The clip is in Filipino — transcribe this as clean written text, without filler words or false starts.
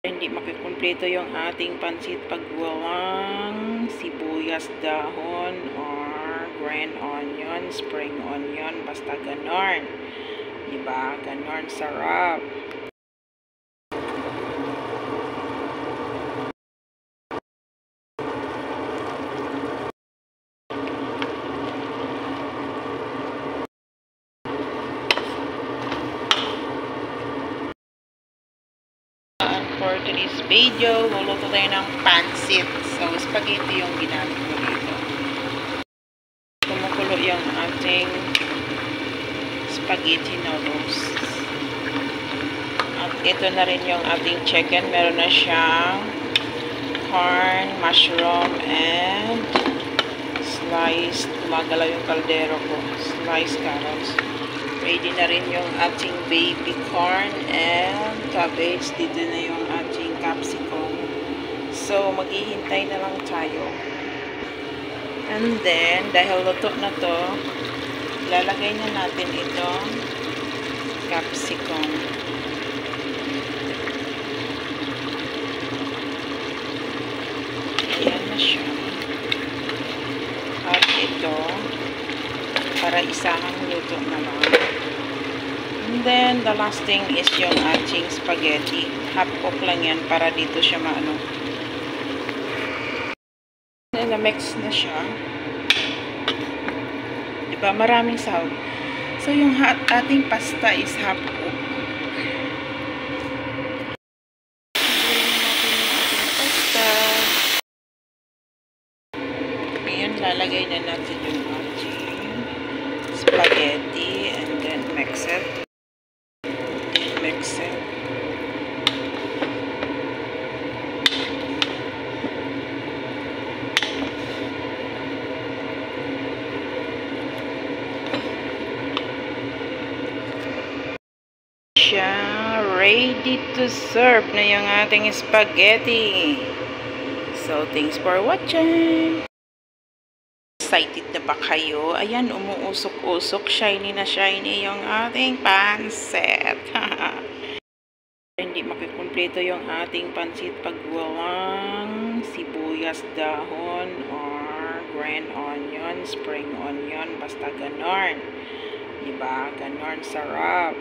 Hindi makikumpleto yung ating pansit pag walang sibuyas dahon or green onion, spring onion, basta ganon. Diba? Ganon, sarap. For today's video, luluto tayo ng pansit. So, spaghetti yung ginamit ko dito. Kumukulo yung ating spaghetti noodles. At ito na rin yung ating chicken. Meron na siyang corn, mushroom, and sliced, gumagalaw yung kaldero ko. Sliced carrots. Ready na rin yung ating baby corn and cabbage. Dito na yung ating capsicum. So, maghihintay na lang tayo. And then, dahil luto na to, lalagay na natin itong capsicum. Ayan na siya. At ito, para isahang luto na lang. And then, the last thing is yung ating spaghetti. Half cook lang yan para dito siya maano. Na-mix na siya. Diba? Maraming sahog. So, yung ating pasta is half cook. Lalagay na natin yung ating spaghetti and then mix it. Mix it. Ready to serve na yung ating spaghetti. So, thanks for watching. Excited na ba kayo? Ayan, umuusok-usok. Shiny na shiny yung ating pansit. Hindi makikumpleto yung ating pansit pag walang sibuyas dahon or green onion, spring onion, basta ganon. Diba? Ganon, sarap.